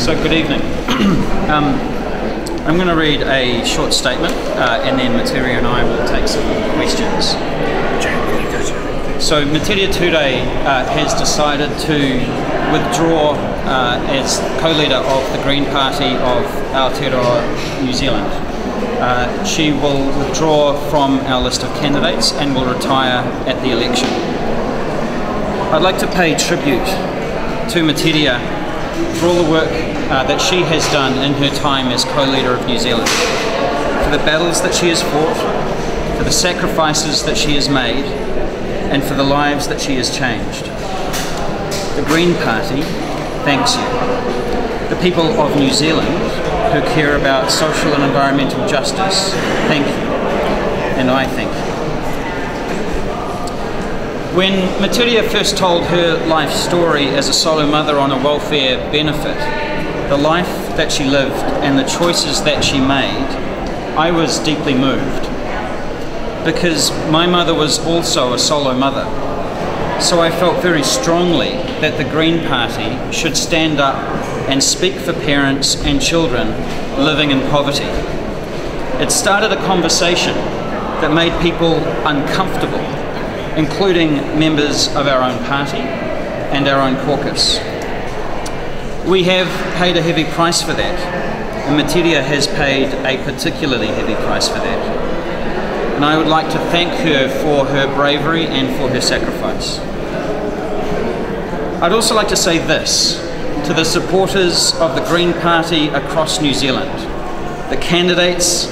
So good evening. I'm going to read a short statement and then Metiria and I will take some questions. So Metiria Turei has decided to withdraw as co-leader of the Green Party of Aotearoa, New Zealand. She will withdraw from our list of candidates and will retire at the election. I'd like to pay tribute to Metiria for all the work that she has done in her time as co-leader of New Zealand, for the battles that she has fought, for the sacrifices that she has made, and for the lives that she has changed. The Green Party thanks you. The people of New Zealand who care about social and environmental justice, thank you, and I thank you. When Metiria first told her life story as a solo mother on a welfare benefit, the life that she lived and the choices that she made, I was deeply moved. Because my mother was also a solo mother. So I felt very strongly that the Green Party should stand up and speak for parents and children living in poverty. It started a conversation that made people uncomfortable, including members of our own party and our own caucus. We have paid a heavy price for that, and Metiria has paid a particularly heavy price for that. And I would like to thank her for her bravery and for her sacrifice. I'd also like to say this to the supporters of the Green Party across New Zealand, the candidates,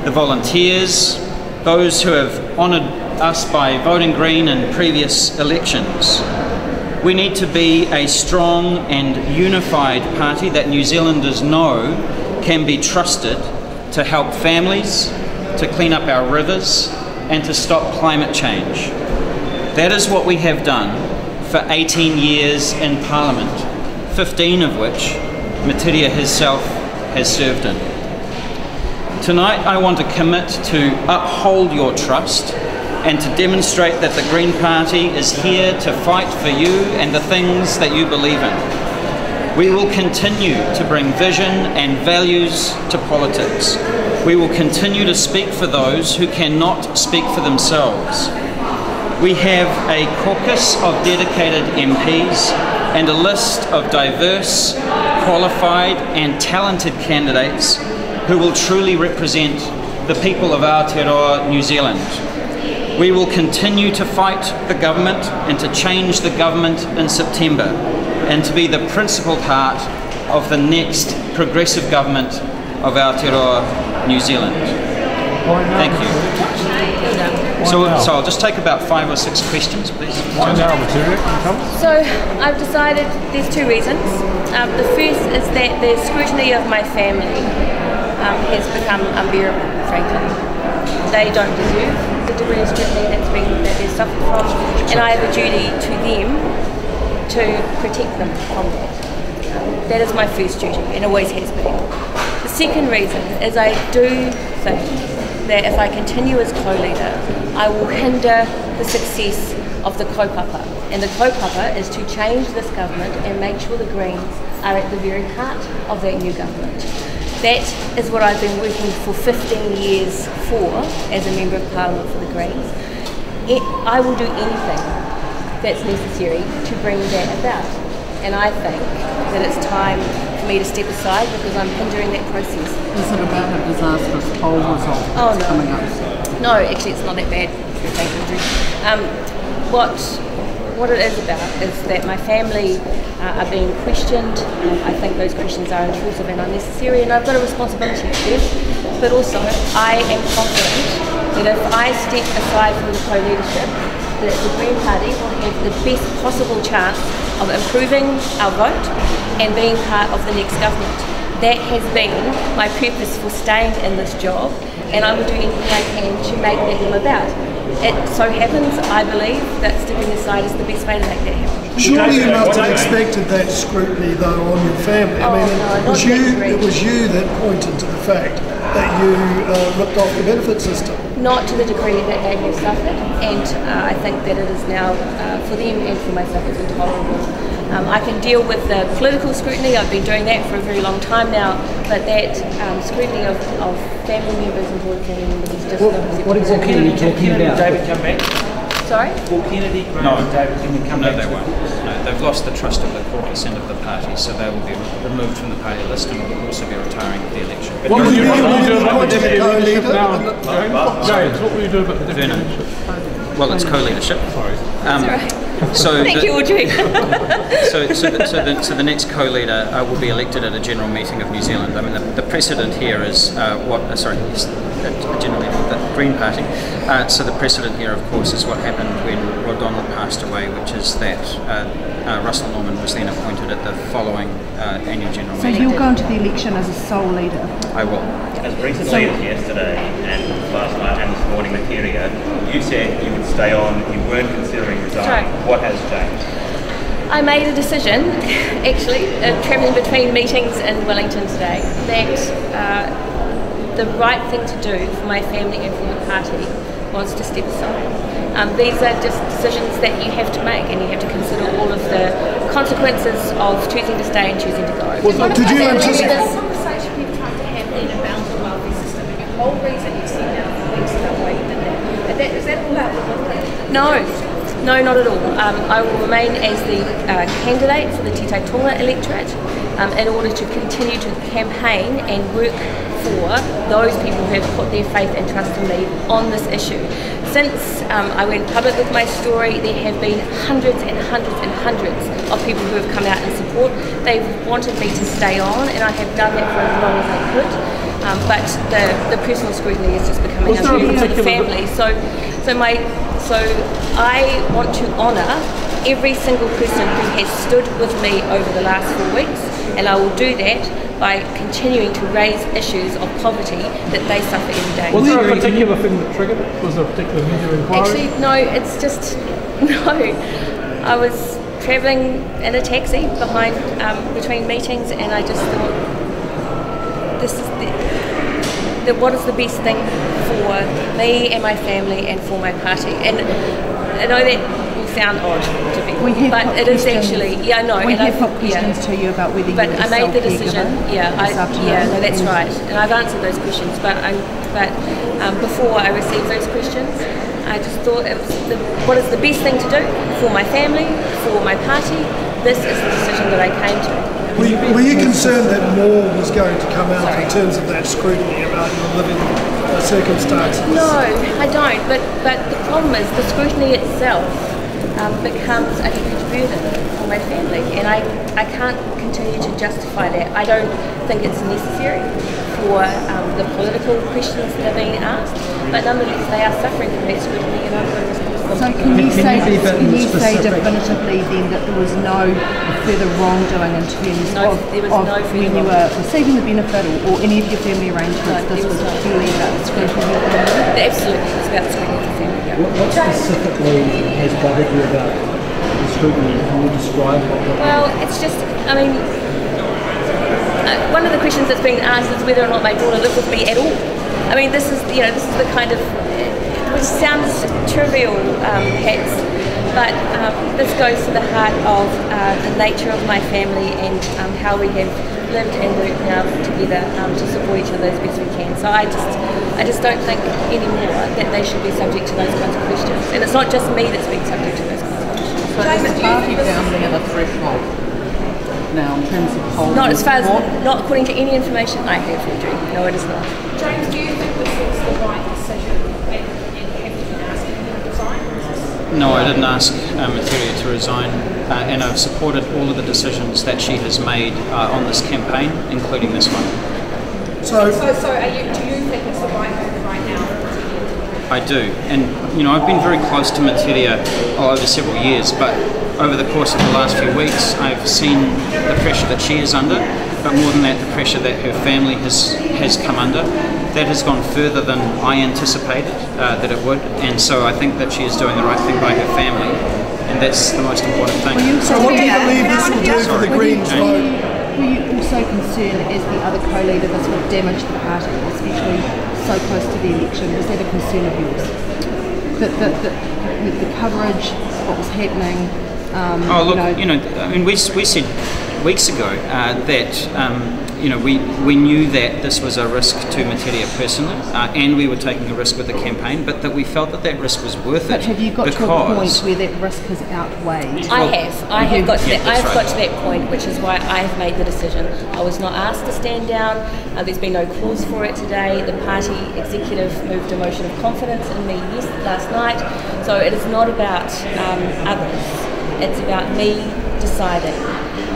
the volunteers, those who have honoured us by voting Green in previous elections. We need to be a strong and unified party that New Zealanders know can be trusted to help families, to clean up our rivers, and to stop climate change. That is what we have done for 18 years in Parliament, 15 of which Metiria herself has served in. Tonight I want to commit to uphold your trust and to demonstrate that the Green Party is here to fight for you and the things that you believe in. We will continue to bring vision and values to politics. We will continue to speak for those who cannot speak for themselves. We have a caucus of dedicated MPs and a list of diverse, qualified and talented candidates who will truly represent the people of Aotearoa, New Zealand. We will continue to fight the government and to change the government in September and to be the principal part of the next progressive government of Aotearoa, New Zealand. Thank you. So I'll just take about 5 or 6 questions, please. Why now, Metiria? So I've decided there's 2 reasons. The first is that the scrutiny of my family has become unbearable, frankly. They don't deserve the degree of scrutiny that they've suffered from, and I have a duty to them to protect them from that. That is my first duty, and always has been. The second reason is I do think that if I continue as co-leader, I will hinder the success of the kaupapa. And the kaupapa is to change this government and make sure the Greens are at the very heart of that new government. That is what I've been working for 15 years for as a Member of Parliament for the Greens. I will do anything that's necessary to bring that about. And I think that it's time for me to step aside because I'm hindering that process. Is it about a disastrous poll result that's coming up? No, actually it's not that bad. Thank you. What it is about is that my family are being questioned. I think those questions are intrusive and unnecessary, and I've got a responsibility to them. But also, I am confident that if I step aside from the co-leadership, that the Green Party will have the best possible chance of improving our vote and being part of the next government. That has been my purpose for staying in this job, and I will do anything I can to make that come about. It so happens, I believe, that stepping aside is the best way to make that happen. Surely you must have expected that scrutiny, though, on your family. It was you that pointed to the fact that you ripped off the benefit system. Not to the degree that they have suffered, and I think that it is now, for them and for myself, it's intolerable I can deal with the political scrutiny. I've been doing that for a very long time now, but that scrutiny of family members and board family members is just what exactly are you talking about? David come back? Sorry? Will Kennedy, Graham No. and David can come No, back? they won't. No, they've lost the trust of the caucus and of the party, so they will be removed from the party list and will also be retiring at the election. What will you do about the deputy leadership now? James, what will you do about the deputy Vernon. leadership? Well, it's co-leadership. Sorry. That's all right. So Thank you, Audrey. so the next co-leader will be elected at a general meeting of New Zealand. I mean, the precedent here is a general meeting of the Green Party. So the precedent here, of course, is what happened when Rod Donald passed away, which is that Russell Norman was then appointed at the following annual general So meeting. you're going to the election as a sole leader? I will. As recently as yesterday and last night and this morning, Metiria, you said you would stay on, you weren't considering resigning. Right. What has changed? I made a decision, actually, travelling between meetings in Wellington today, that the right thing to do for my family and for the party was to step aside. These are just decisions that you have to make, and you have to consider all of the consequences of choosing to stay and choosing to go. Did you anticipate? The conversation we've tried to have then about the welfare system, and the whole reason you've seen now for weeks about why you did that, is that all out the window? No, not at all. I will remain as the candidate for the Te Tonga electorate in order to continue to campaign and work for those people who have put their faith and trust in me on this issue. Since I went public with my story, there have been hundreds and hundreds and hundreds of people who have come out in support. They've wanted me to stay on, and I have done that for as long as I could. But the personal scrutiny is just becoming unbearable to the family. So I want to honour every single person who has stood with me over the last 4 weeks, and I will do that by continuing to raise issues of poverty that they suffer every day. Was there a particular thing that triggered it? Was there a particular media inquiry? Actually, no, it's just, no. I was travelling in a taxi behind, between meetings, and I just thought, this is what is the best thing for me and my family and for my party. And I know that will sound odd to people, but it is actually, yeah, no. We have put questions to you about whether you but were I made the decision, no, that's right, and I've answered those questions, but before I received those questions, I just thought it was what is the best thing to do for my family, for my party. This is the decision that I came to. Were you concerned that more was going to come out in terms of that scrutiny about your living circumstances? No, I don't. But the problem is the scrutiny itself becomes a huge burden for my family, and I can't continue to justify that. I don't think it's necessary for the political questions that are being asked, but nonetheless they are suffering from that scrutiny, and I'm going to respond to them. So can you say definitively then that there was no further wrongdoing in terms of when you were receiving the benefit or any of your family arrangements? This was purely about the scrutiny of the family? Absolutely, it's about the scrutiny of the family. Yeah. What specifically has bothered you about the scrutiny? Can you describe what? Well, it's just, I mean, one of the questions that's being asked is whether or not my daughter lives with me at all. I mean, this is the kind of, which sounds trivial, perhaps, but this goes to the heart of the nature of my family and how we have lived and worked now together to support each other as best we can. So I just don't think anymore that they should be subject to those kinds of questions. And it's not just me that's being subject to those kinds of questions. So is the party down there the threshold now in terms of holding? Not as far as, not according to any information I have, Audrey. No, it is not. James, do you think this was the right decision and have you been asking him to resign? No, I didn't ask Metiria to resign, and I've supported all of the decisions that she has made on this campaign, including this one. So do you think it's the right move right now? I do, and I've been very close to Metiria over several years, but over the course of the last few weeks, I've seen the pressure that she is under, but more than that, the pressure that her family has come under. That has gone further than I anticipated that it would, and so I think that she is doing the right thing by her family, and that's the most important thing. So what do you believe this will do for the Greens vote? Were you also concerned, as the other co-leader, this would damage the party, especially so close to the election? Was that a concern of yours? The coverage, what was happening, Oh look, I mean, we said weeks ago that we knew that this was a risk to Metiria personally, and we were taking a risk with the campaign, but that we felt that risk was worth it. But have you got to a point where that risk has outweighed? I have got to that point, which is why I have made the decision. I was not asked to stand down. There's been no cause for it today. The party executive moved a motion of confidence in me last night, so it is not about others. It's about me deciding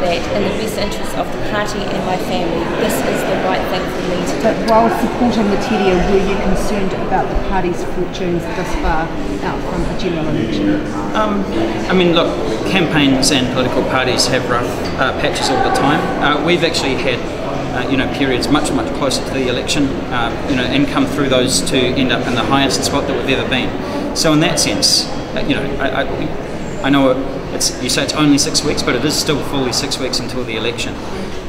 that in the best interest of the party and my family, this is the right thing for me to do. But while supporting Metiria, were you concerned about the party's fortunes this far out from a general election? I mean, look, campaigns and political parties have rough patches all the time. We've actually had periods much closer to the election, and come through those to end up in the highest spot that we've ever been. So in that sense, I know you say it's only 6 weeks, but it is still fully 6 weeks until the election.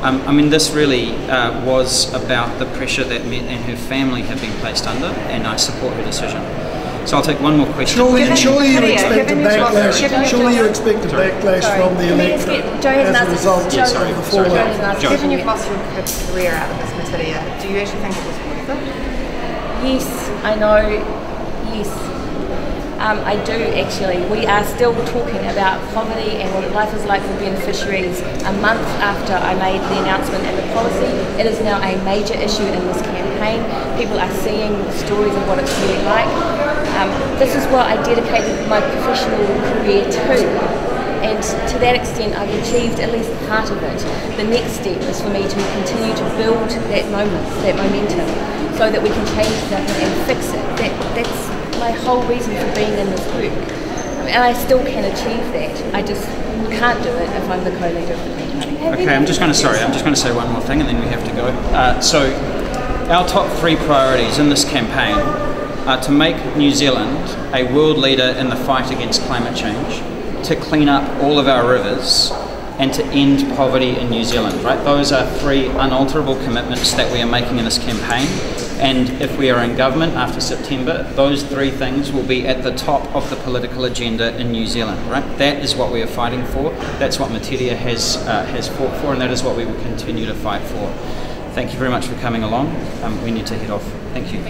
I mean, this really was about the pressure that Met and her family have been placed under, and I support her decision. So I'll take one more question. Surely you expect a backlash. Surely you expect a backlash from the electorate as a result of the fallout. Given you've lost your career out of this Metiria, do you actually think it was worth it? Yes, I know. Yes. I do actually. We are still talking about poverty and what life is like for beneficiaries a month after I made the announcement and the policy. It is now a major issue in this campaign. People are seeing the stories of what it's really like. This is what I dedicated my professional career to. And to that extent, I've achieved at least part of it. The next step is for me to continue to build that momentum, so that we can change something and fix it. That's my whole reason for being in this group. And I still can achieve that. I just can't do it if I'm the co-leader of the campaign. Okay, I'm just going to say one more thing and then we have to go. So our top 3 priorities in this campaign are to make New Zealand a world leader in the fight against climate change, to clean up all of our rivers, and to end poverty in New Zealand, right? Those are 3 unalterable commitments that we are making in this campaign. And if we are in government after September, those 3 things will be at the top of the political agenda in New Zealand, right? That is what we are fighting for. That's what Metiria has fought for, and that is what we will continue to fight for. Thank you very much for coming along. We need to head off. Thank you.